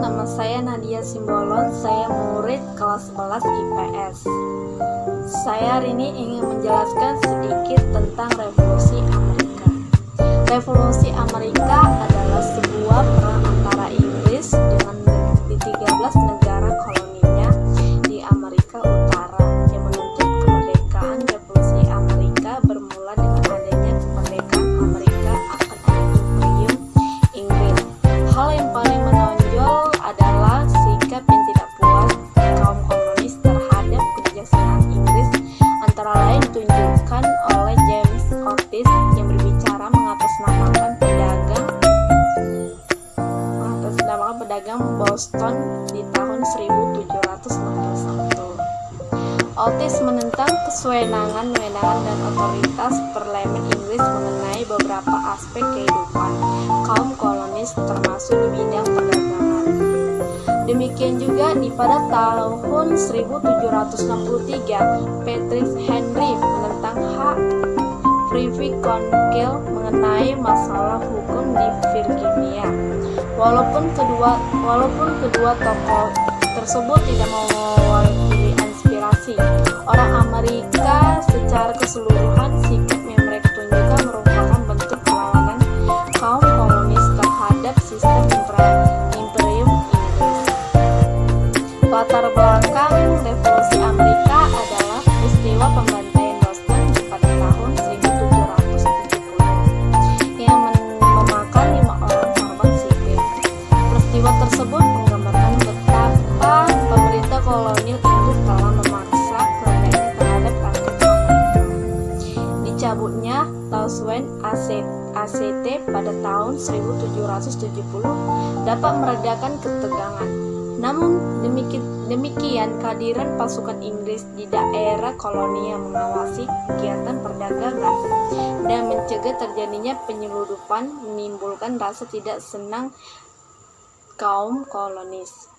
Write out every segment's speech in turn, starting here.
nama saya Nadia Simbolon, saya murid kelas 11 IPS. Saya hari ini ingin menjelaskan sedikit tentang Revolusi Amerika. Revolusi Amerika adalah sebuah perang antara Inggris dengan di 13 negara koloninya di Amerika Utara yang menuntut kemerdekaan. Revolusi Amerika bermula dengan adanya kemerdekaan Amerika akan Imperium Inggris. Hal yang paling menonjol adalah sikap yang tidak puas kaum kolonis terhadap kebijaksanaan Inggris, antara lain ditunjukkan oleh James Otis yang berbicara mengatasnamakan pedagang Boston di tahun 1761. Otis menentang kewenangan dan otoritas parlemen Inggris mengenai beberapa aspek kehidupan kaum kolonis termasuk di bidang perdagangan. Demikian juga pada tahun 1763, Patrick Henry menentang hak Privy Council mengenai masalah hukum di Virginia. Walaupun kedua tokoh tersebut tidak mewakili inspirasi orang Amerika secara keseluruhan, sikap yang mereka tunjukkan merupakan bentuk perlawanan kaum kolonis terhadap sistem Imperium Inggris. Latar belakang Revolusi Amerika adalah peristiwa pembantaian Boston pada tahun 1770 yang memakan 5 orang korban sipil. Peristiwa tersebut menggambarkan betapa pemerintah kolonial Inggris telah memaksa kehendaknya terhadap rakyat Amerika. Dicabutnya Townsend ACT pada tahun 1770 dapat meredakan ketegangan. Namun demikian kehadiran pasukan Inggris di daerah kolonial mengawasi kegiatan perdagangan dan mencegah terjadinya penyelundupan menimbulkan rasa tidak senang kaum kolonis.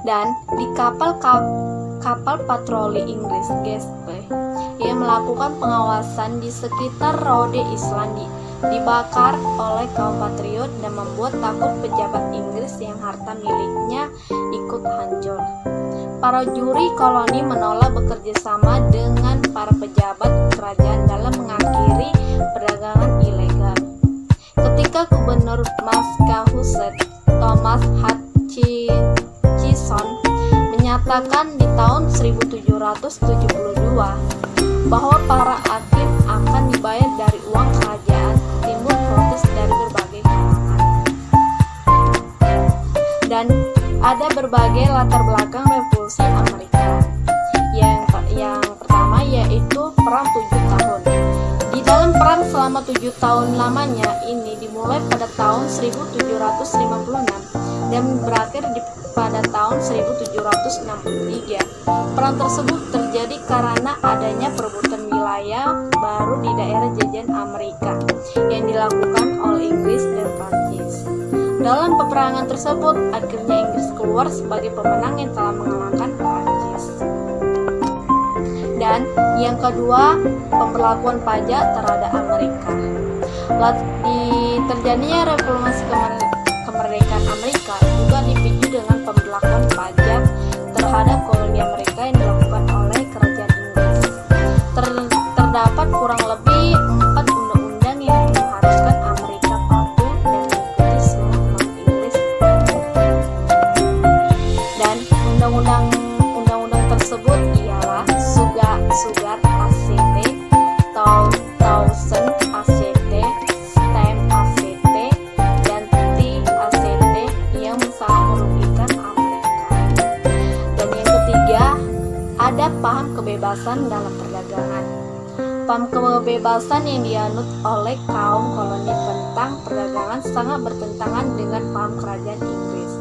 Dan di kapal patroli Inggris Gaspé yang melakukan pengawasan di sekitar Rhode Island dibakar oleh kaum patriot dan membuat takut pejabat Inggris yang harta miliknya ikut hancur. Para juri koloni menolak bekerja sama dengan para pejabat kerajaan dalam mengakhiri perdagangan ilegal. Ketika Gubernur Massachusetts Thomas Hutchinson menyatakan di tahun 1772 bahwa para hakim akan dibayar dari uang kerajaan, timbul protes dari berbagai kalangan. Dan ada berbagai latar belakang Revolusi Amerika. Yang pertama yaitu Perang 7 tahun. Di dalam perang selama 7 tahun lamanya ini dimulai pada tahun 1756 dan berakhir pada tahun 1763. Perang tersebut terjadi karena adanya perebutan wilayah baru di daerah jajahan Amerika yang dilakukan oleh Inggris dan Prancis. Dalam peperangan tersebut, akhirnya Inggris keluar sebagai pemenang yang telah mengalahkan Prancis. Dan yang kedua, pemberlakuan pajak terhadap Amerika. Terjadinya revolusi kemerdekaan Amerika juga dipicu dengan pemberlakuan pajak terhadap koloni Amerika yang dilakukan oleh kerajaan Inggris. Terdapat kurang lebih 4 undang-undang yang mengharuskan Amerika patuh dan mengikuti semua norma Inggris. Dan undang-undang tersebut ialah Sugar ACT, Townsend ACT, Stamp ACT, dan T-ACT yang sangat merugikan Amerika. Dan yang ketiga, ada paham kebebasan dalam perdagangan. Paham kebebasan yang dianut oleh kaum koloni tentang perdagangan sangat bertentangan dengan paham kerajaan Inggris.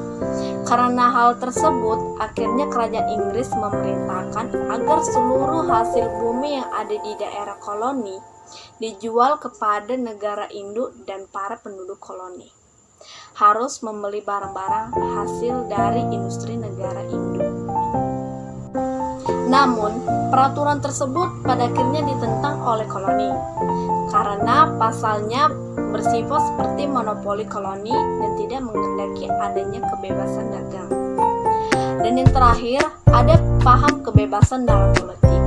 Karena hal tersebut, akhirnya kerajaan Inggris memerintahkan agar seluruh hasil bumi yang ada di daerah koloni dijual kepada negara induk, dan para penduduk koloni harus membeli barang-barang hasil dari industri negara induk. Namun, peraturan tersebut pada akhirnya ditentang oleh koloni karena pasalnya bersifat seperti monopoli koloni dan tidak menghendaki adanya kebebasan dagang. Dan yang terakhir, ada paham kebebasan dalam politik.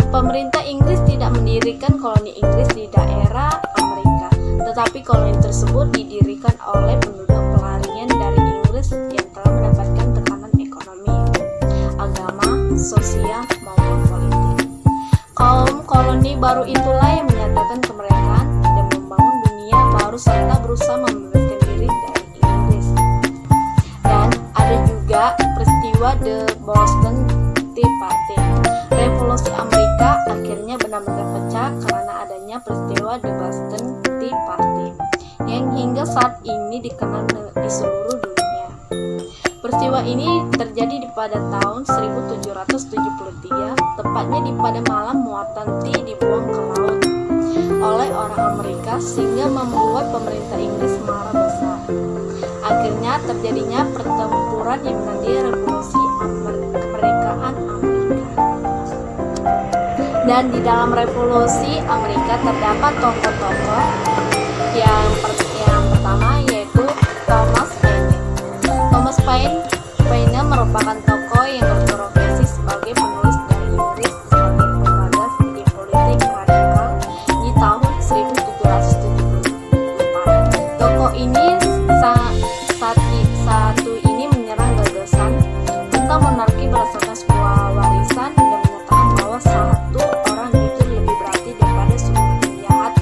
Pemerintah Inggris tidak mendirikan koloni Inggris di daerah Amerika, tetapi koloni tersebut didirikan oleh penduduk pelarian dari Inggris yang telah mendapatkan tekanan ekonomi, agama, sosial, maupun politik. Kaum koloni baru itulah yang menyatakan kemerdekaan dan membangun dunia baru serta berusaha membebaskan diri dari Inggris. Dan ada juga peristiwa The Boston Tea Party. Revolusi Amerika akhirnya benar-benar pecah karena adanya peristiwa The Boston Tea Party yang hingga saat ini dikenal di seluruh dunia. Peristiwa ini terjadi pada tahun 1773, tepatnya pada malam muatan tea dibuang ke laut oleh orang Amerika sehingga membuat pemerintah Inggris marah besar. Akhirnya terjadinya pertempuran yang menandai revolusi kemerdekaan Amerika. Dan di dalam revolusi Amerika terdapat tokoh-tokoh yang pertama yaitu Thomas Paine. Thomas Paine merupakan tokoh yang berprofesi sebagai penulis dari Inggris sebagai penggagas ide politik radikal di tahun 1774. Tokoh ini satu ini menyerang gagasan tentang monarki berdasarkan sebuah warisan dan menyatakan bahwa satu orang jujur lebih berarti daripada 10 penjahat.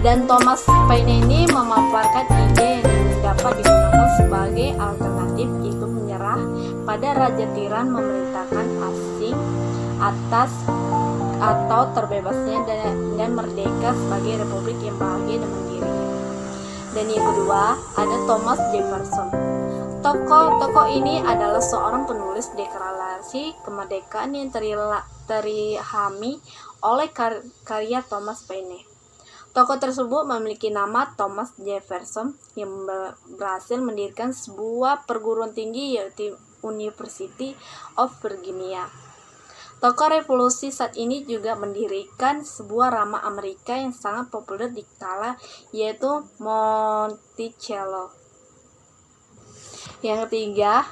Dan Thomas Paine ini memaparkan ide yang dapat digunakan sebagai alternatif, itu menyerah pada raja tiran memerintahkan asing atas atau terbebasnya dan merdeka sebagai republik yang bahagia dan mandiri. Dan yang kedua ada Thomas Jefferson. Tokoh ini adalah seorang penulis deklarasi kemerdekaan yang terihami oleh karya Thomas Paine. Tokoh tersebut memiliki nama Thomas Jefferson yang berhasil mendirikan sebuah perguruan tinggi yaitu University of Virginia. Tokoh revolusi saat ini juga mendirikan sebuah ramah Amerika yang sangat populer di kala yaitu Monticello. Yang ketiga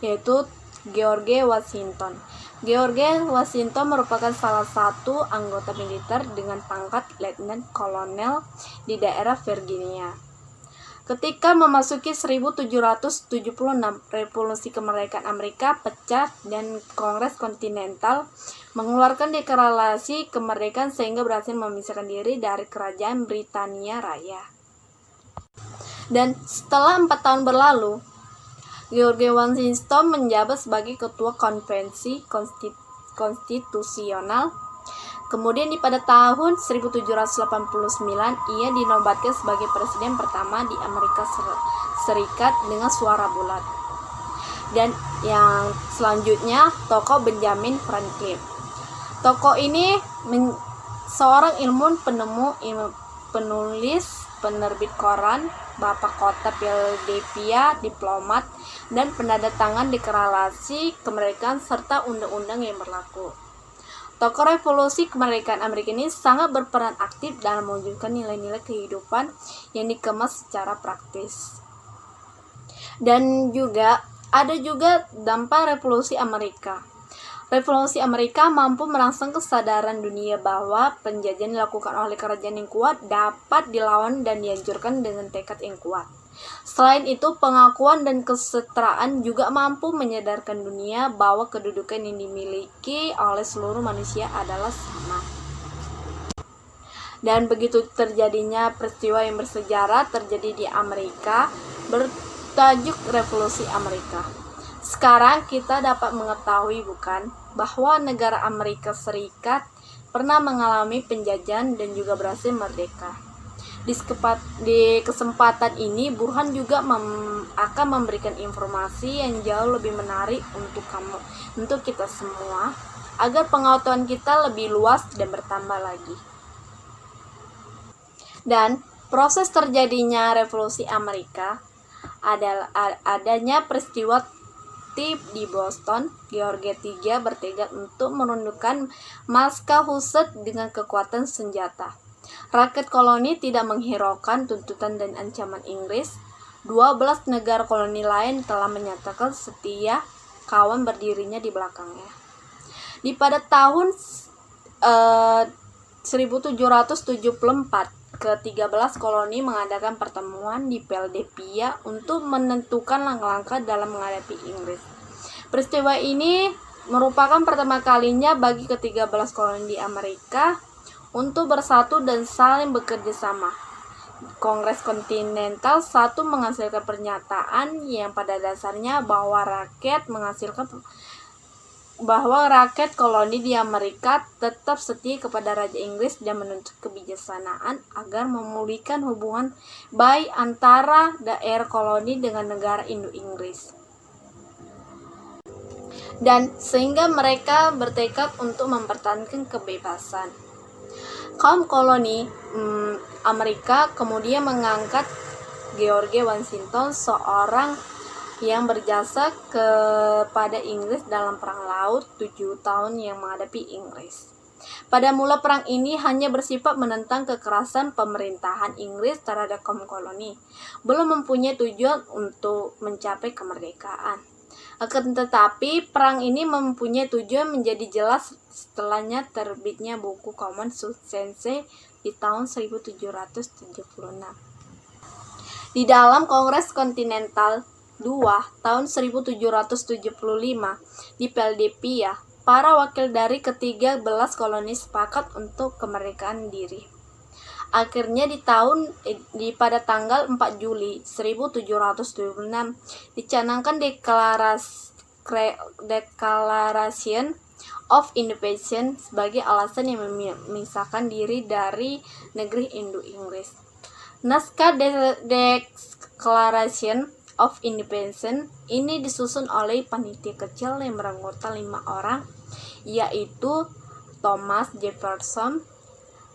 yaitu George Washington. George Washington merupakan salah satu anggota militer dengan pangkat Letnan Kolonel di daerah Virginia. Ketika memasuki 1776, revolusi kemerdekaan Amerika pecah dan Kongres Kontinental mengeluarkan deklarasi kemerdekaan sehingga berhasil memisahkan diri dari kerajaan Britania Raya. Dan setelah 4 tahun berlalu, George Washington menjabat sebagai ketua konvensi konstitusional. Kemudian pada tahun 1789 ia dinobatkan sebagai presiden pertama di Amerika Serikat dengan suara bulat. Dan yang selanjutnya tokoh Benjamin Franklin. Tokoh ini seorang ilmuwan, penulis, penerbit koran, bapak kota Philadelphia, diplomat, dan penandatangan deklarasi kemerdekaan serta undang-undang yang berlaku. Tokoh revolusi kemerdekaan Amerika ini sangat berperan aktif dalam mewujudkan nilai-nilai kehidupan yang dikemas secara praktis. Dan juga ada dampak revolusi Amerika. Revolusi Amerika mampu merangsang kesadaran dunia bahwa penjajahan dilakukan oleh kerajaan yang kuat dapat dilawan dan dihancurkan dengan tekad yang kuat. Selain itu, pengakuan dan kesetaraan juga mampu menyadarkan dunia bahwa kedudukan yang dimiliki oleh seluruh manusia adalah sama. Dan begitu terjadinya peristiwa yang bersejarah terjadi di Amerika bertajuk Revolusi Amerika. Sekarang kita dapat mengetahui bukan bahwa negara Amerika Serikat pernah mengalami penjajahan dan juga berhasil merdeka. Di kesempatan ini, Burhan juga akan memberikan informasi yang jauh lebih menarik untuk kita semua, agar pengetahuan kita lebih luas dan bertambah lagi. Dan proses terjadinya revolusi Amerika adalah adanya peristiwa aktif di Boston, George III bertekad untuk menundukkan Massachusetts dengan kekuatan senjata. Rakyat koloni tidak menghiraukan tuntutan dan ancaman Inggris. 12 negara koloni lain telah menyatakan setia kawan berdirinya di belakangnya. Di pada tahun 1774, ke-13 koloni mengadakan pertemuan di Philadelphia untuk menentukan langkah-langkah dalam menghadapi Inggris. Peristiwa ini merupakan pertama kalinya bagi ke-13 koloni di Amerika untuk bersatu dan saling bekerja sama. Kongres Kontinental I menghasilkan pernyataan yang pada dasarnya bahwa rakyat koloni di Amerika tetap setia kepada Raja Inggris dan menuntut kebijaksanaan agar memulihkan hubungan baik antara daerah koloni dengan negara induk Inggris. Dan sehingga mereka bertekad untuk mempertahankan kebebasan. Kaum koloni Amerika kemudian mengangkat George Washington, seorang yang berjasa kepada Inggris dalam perang laut 7 tahun yang menghadapi Inggris. Pada mula perang ini hanya bersifat menentang kekerasan pemerintahan Inggris terhadap kaum koloni, belum mempunyai tujuan untuk mencapai kemerdekaan. Akan tetapi, perang ini mempunyai tujuan menjadi jelas setelahnya terbitnya buku Common Sense di tahun 1776. Di dalam Kongres Kontinental II tahun 1775 di Philadelphia, para wakil dari ke-13 koloni sepakat untuk kemerdekaan diri. Akhirnya pada tanggal 4 Juli 1776 dicanangkan Declaration of Independence sebagai alasan yang memisahkan diri dari negeri induk Inggris. Naskah Declaration of Independence ini disusun oleh panitia kecil yang beranggota 5 orang, yaitu Thomas Jefferson,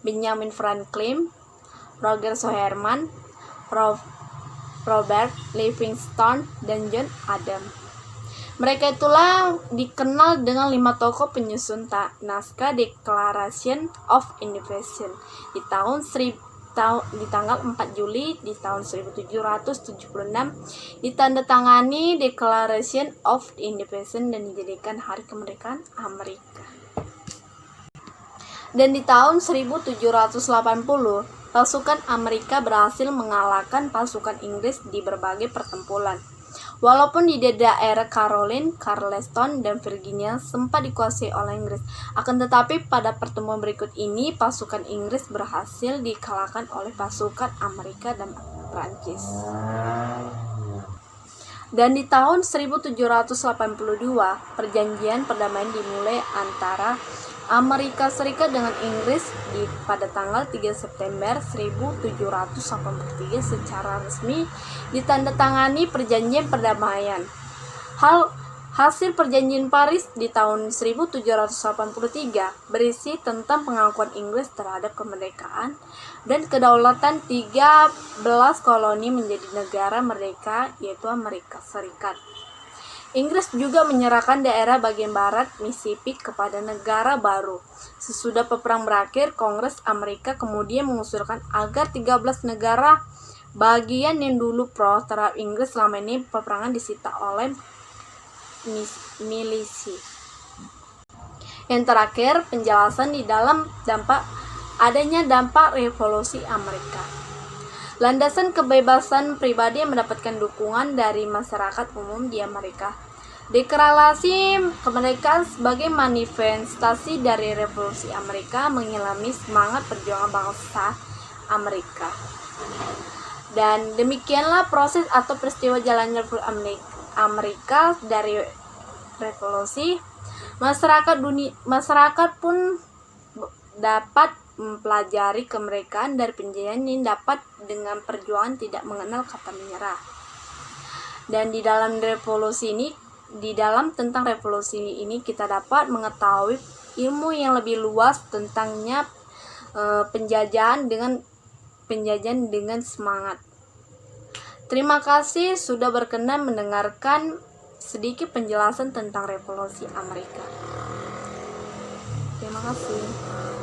Benjamin Franklin, Roger Sherman, Robert Livingston, dan John Adams. Mereka itulah dikenal dengan 5 tokoh penyusun naskah Declaration of Independence di tanggal 4 Juli di tahun 1776 ditandatangani Declaration of Independence dan dijadikan hari kemerdekaan Amerika. Dan di tahun 1780, pasukan Amerika berhasil mengalahkan pasukan Inggris di berbagai pertempuran. Walaupun di daerah Caroline, Charleston, dan Virginia sempat dikuasai oleh Inggris, akan tetapi pada pertemuan berikut ini pasukan Inggris berhasil dikalahkan oleh pasukan Amerika dan Prancis. Dan di tahun 1782, perjanjian perdamaian dimulai antara Amerika Serikat dengan Inggris pada tanggal 3 September 1783 secara resmi ditandatangani perjanjian perdamaian. Hasil perjanjian Paris di tahun 1783 berisi tentang pengakuan Inggris terhadap kemerdekaan dan kedaulatan 13 koloni menjadi negara merdeka, yaitu Amerika Serikat. Inggris juga menyerahkan daerah bagian barat Mississippi kepada negara baru. Sesudah peperang berakhir, Kongres Amerika kemudian mengusulkan agar 13 negara bagian yang dulu pro terhadap Inggris selama ini peperangan disita oleh milisi. Yang terakhir, penjelasan di dalam adanya dampak revolusi Amerika. Landasan kebebasan pribadi yang mendapatkan dukungan dari masyarakat umum di Amerika. Deklarasi kemerdekaan sebagai manifestasi dari revolusi Amerika mengilhami semangat perjuangan bangsa Amerika. Dan demikianlah proses atau peristiwa jalannya Amerika dari revolusi. Masyarakat pun dapat mempelajari kemerdekaan dari penjajahan yang dapat dengan perjuangan tidak mengenal kata menyerah. Dan di dalam tentang revolusi ini kita dapat mengetahui ilmu yang lebih luas tentangnya penjajahan dengan semangat. Terima kasih sudah berkenan mendengarkan sedikit penjelasan tentang Revolusi Amerika. Terima kasih.